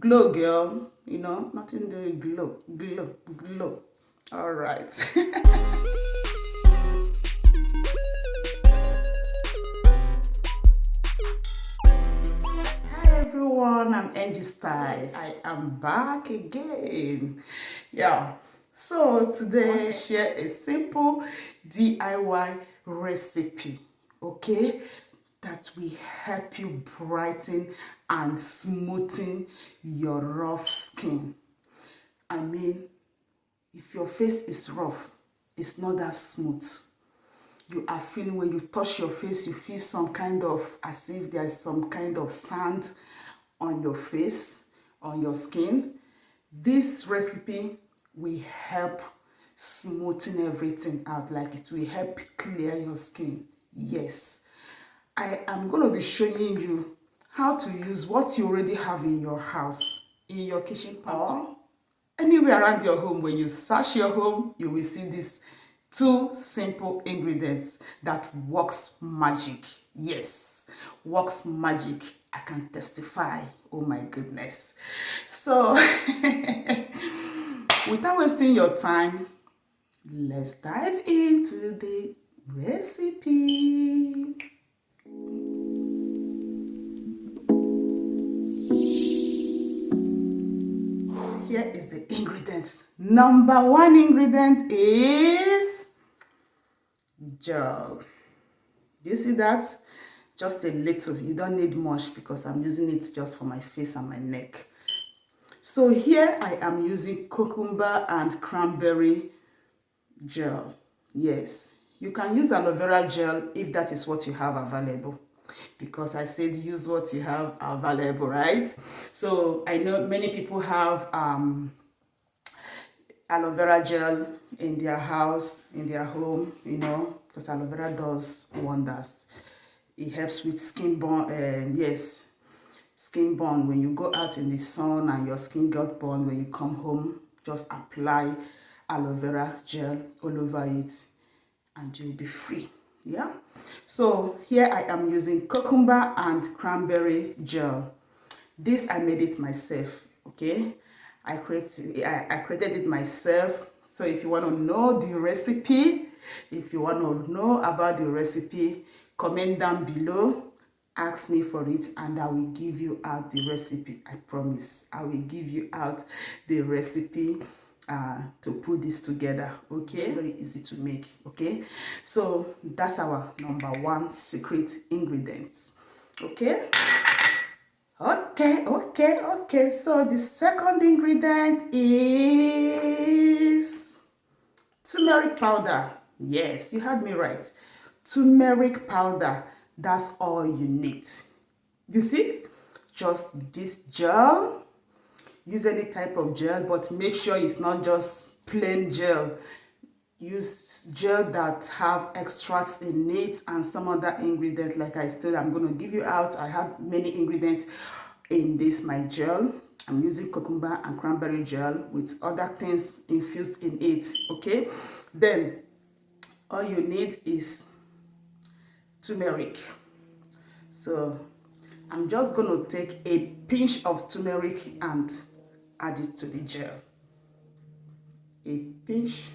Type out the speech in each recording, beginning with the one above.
Glow, girl. You know, nothing doing glow, glow, glow. All right. Hi everyone, I'm Angie Styles. I am back again. Yeah. So today I want to share a simple DIY recipe, okay, that will help you brighten and smoothen your rough skin. I mean, if your face is rough, it's not that smooth. You are feeling, when you touch your face, you feel some kind of, as if there's some kind of sand on your face, on your skin. This recipe will help smoothen everything out, like it will help clear your skin. Yes, I am going to be showing you how to use what you already have in your house, in your kitchen pantry, anywhere around your home. When you search your home, you will see these two simple ingredients that works magic. Yes, works magic. I can testify. Oh my goodness. So without wasting your time, let's dive into the recipe. Here is the ingredients. Number one ingredient is gel. Do you see that? Just a little. You don't need much because I'm using it just for my face and my neck. So here I am using cucumber and cranberry gel. Yes, you can use aloe vera gel if that is what you have available, because I said use what you have available, right? So I know many people have aloe vera gel in their house, in their home, you know, because aloe vera does wonders. It helps with skin burn. Yes, skin burn. When you go out in the sun and your skin got burned, when you come home, just apply aloe vera gel all over it and you'll be free. Yeah. So here I am using cucumber and cranberry gel. This I made it myself. Okay, I created it myself. So if you want to know the recipe, if you want to know about the recipe, comment down below, ask me for it, and I will give you out the recipe. I promise I will give you out the recipe to put this together. Okay, very easy to make. Okay, so that's our number one secret ingredients. Okay. Okay. So the second ingredient is turmeric powder. Yes, you heard me right. Turmeric powder. That's all you need. You see? Just this gel. Use any type of gel, but make sure it's not just plain gel. Use gel that have extracts in it and some other ingredients. Like I said, I'm going to give you out. I have many ingredients in this my gel. I'm using cucumber and cranberry gel with other things infused in it. Okay, then all you need is turmeric. So I'm just going to take a pinch of turmeric and add it to the gel. A pinch,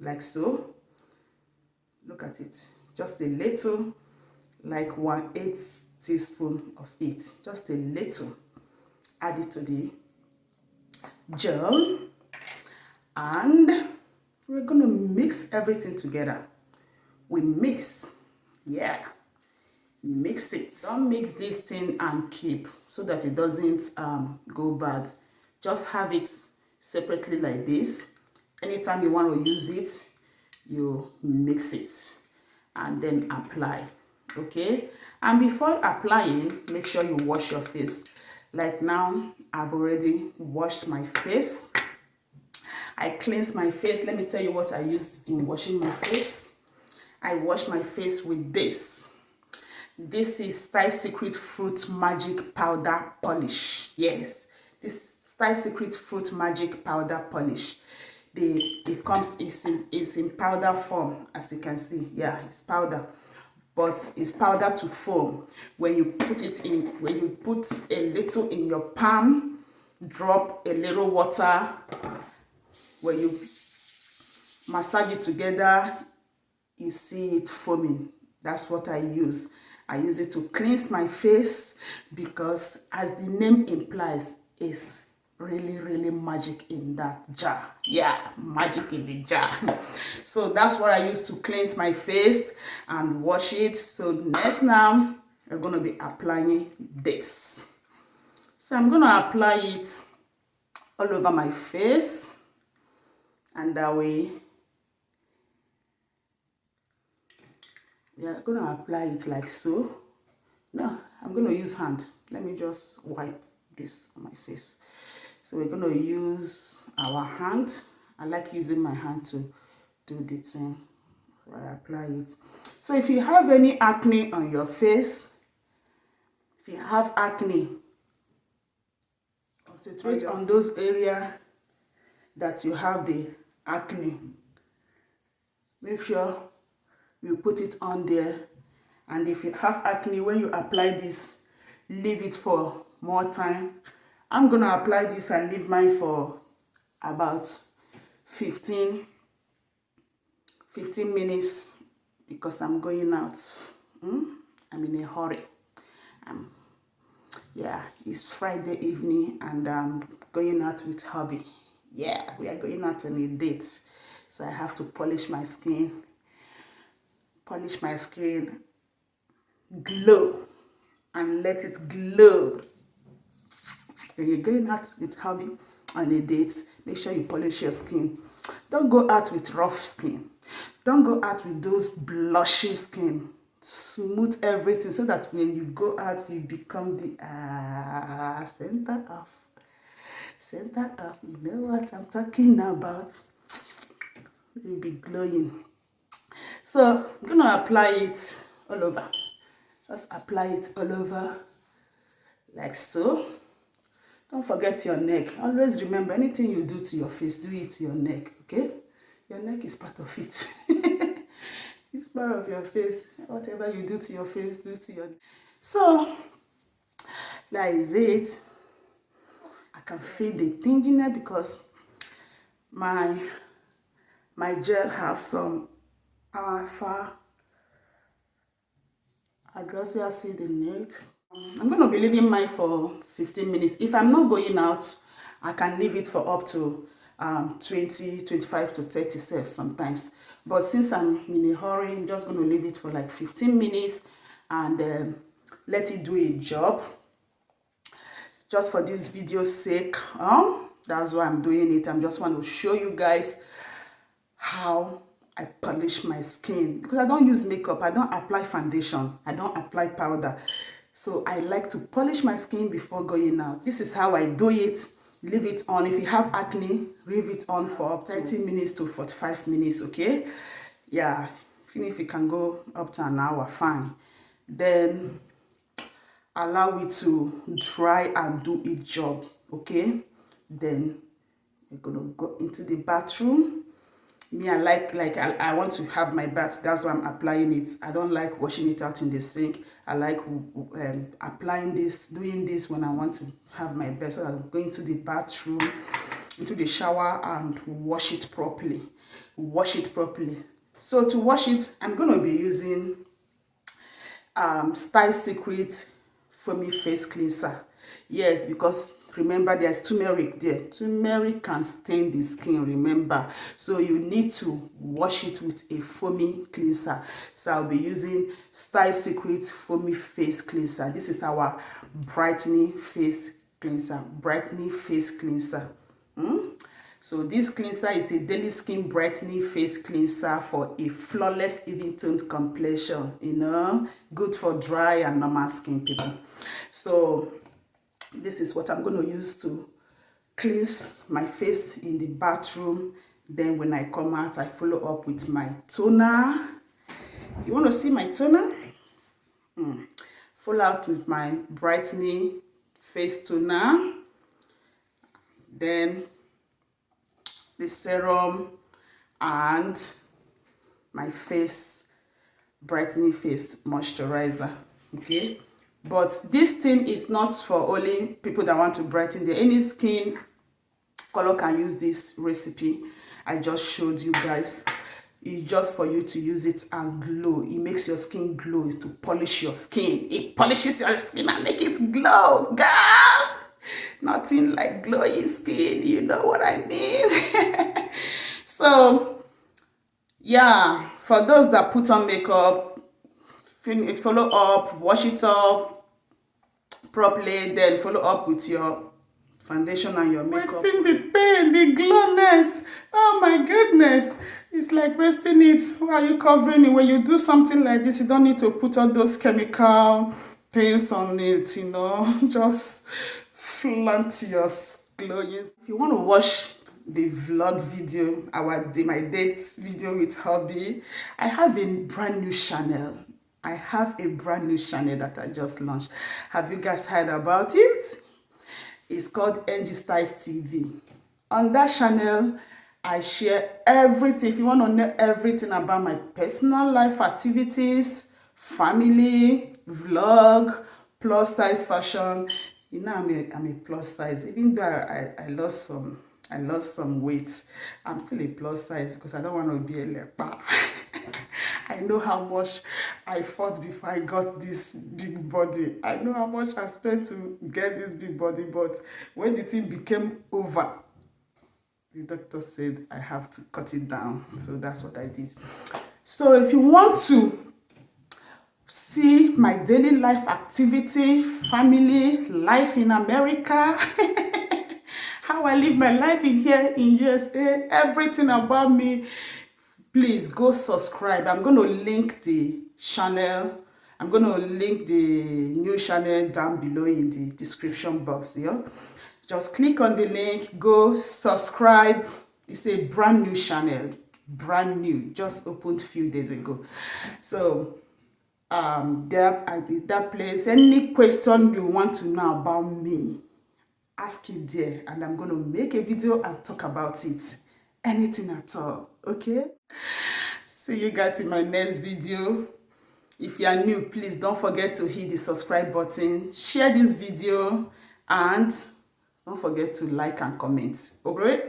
like so. Look at it, just a little, like 1/8 teaspoon of it, just a little. Add it to the gel and we're going to mix everything together. We mix, yeah, mix it. Don't mix this thing and keep, so that it doesn't go bad. Just have it separately like this. Anytime you want to use it, you mix it and then apply. Okay, and before applying, make sure you wash your face. Like now, I've already washed my face. I cleanse my face. Let me tell you what I use in washing my face. I wash my face with this. This is Style Secret Fruit Magic Powder Polish. Yes, this Style Secret Fruit Magic Powder Polish. It comes, it's in powder form, as you can see. Yeah, it's powder. but it's powder to foam. When you put a little in your palm, drop a little water. When you massage it together, you see it foaming. That's what I use. I use it to cleanse my face because, as the name implies, it's really magic in that jar. Yeah, magic in the jar. So that's what I use to cleanse my face and wash it. So next, now I'm going to be applying this. So I'm going to apply it all over my face, and that way we are going to apply it like so. No, I'm going to use hand. Let me just wipe this on my face. So we're going to use our hand. I like using my hand to do the thing. So I apply it. So if you have any acne on your face, if you have acne, concentrate on those areas that you have the acne. Make sure you put it on there. And if you have acne, when you apply this, leave it for more time. I'm going to apply this and leave mine for about 15 minutes because I'm going out. I'm in a hurry. Yeah, it's Friday evening and I'm going out with hubby. Yeah, we are going out on a date. So I have to polish my skin, glow, and let it glow. When you're going out with hubby on a date, make sure you polish your skin. Don't go out with rough skin. Don't go out with those blushy skin. Smooth everything so that when you go out, you become the center of. You know what I'm talking about. You'll be glowing. So I'm going to apply it all over. Just apply it all over like so. Don't forget your neck. Always remember, anything you do to your face, do it to your neck, okay? Your neck is part of it. It's part of your face. Whatever you do to your face, do to your neck. So, that is it. I can feel the tinginess because my gel have some alpha. I'd rather see the neck. I'm going to be leaving mine for 15 minutes. If I'm not going out, I can leave it for up to 20, 25 to 30 cells sometimes. But since I'm in a hurry, I'm just going to leave it for like 15 minutes and let it do a job. Just for this video's sake, that's why I'm doing it. I just want to show you guys how I polish my skin, because I don't use makeup, I don't apply foundation, I don't apply powder. So I like to polish my skin before going out. This is how I do it. Leave it on. If you have acne, leave it on for up to 30 minutes to 45 minutes, okay? Yeah, even if it can go up to an hour, fine. Then allow it to dry and do its job, okay? Then you're gonna go into the bathroom. Me, I want to have my bath. That's why I'm applying it. I don't like washing it out in the sink. I like applying this, doing this when I want to have my bath. So I'm going to the bathroom, into the shower, and wash it properly. So to wash it, I'm going to be using Style Secret Foamy Face Cleanser. Yes, because remember there's turmeric there. Turmeric can stain the skin, remember. So you need to wash it with a foamy cleanser. So I'll be using Style Secret Foamy Face Cleanser. This is our brightening face cleanser. So this cleanser is a daily skin brightening face cleanser for a flawless, even-toned complexion. You know, good for dry and normal skin people. So this is what I'm going to use to cleanse my face in the bathroom. Then when I come out, I follow up with my toner. You want to see my toner? Follow out with my brightening face toner. Then the serum and my face brightening face moisturizer. Okay, but this thing is not for only people that want to brighten their any skin color can use this recipe I just showed you guys. It's just for you to use it and glow. It makes your skin glow, to polish your skin. It polishes your skin and make it glow, girl. Nothing like glowing skin, you know what I mean? So yeah, for those that put on makeup, follow up, wash it up properly, then follow up with your foundation and your makeup. Wasting the pain, the glowness. Oh my goodness. It's like wasting it. Why are you covering it? When you do something like this, you don't need to put all those chemical things on it, you know. Just flaunt your glowing. If you want to watch the vlog video, my dates video with hubby, I have a brand new channel. I have a brand new channel that I just launched. Have you guys heard about it? It's called Hairstylist TV. On that channel, I share everything. If you want to know everything about my personal life activities, family, vlog, plus size fashion, you know I'm a plus size. Even though I lost some weight, I'm still a plus size because I don't want to be a leper. I know how much I fought before I got this big body. I know how much I spent to get this big body, but when the thing became over, the doctor said I have to cut it down. So that's what I did. So if you want to see my daily life activity, family, life in America, how I live my life in here in USA, everything about me, please go subscribe. I'm going to link the channel. I'm going to link the new channel down below in the description box. Yeah? Just click on the link, go subscribe. It's a brand new channel, brand new, just opened a few days ago. So there at that place, any question you want to know about me, ask it there, and I'm going to make a video and talk about it. Anything at all, okay? See you guys in my next video. If you are new, please don't forget to hit the subscribe button, share this video, and don't forget to like and comment. Okay?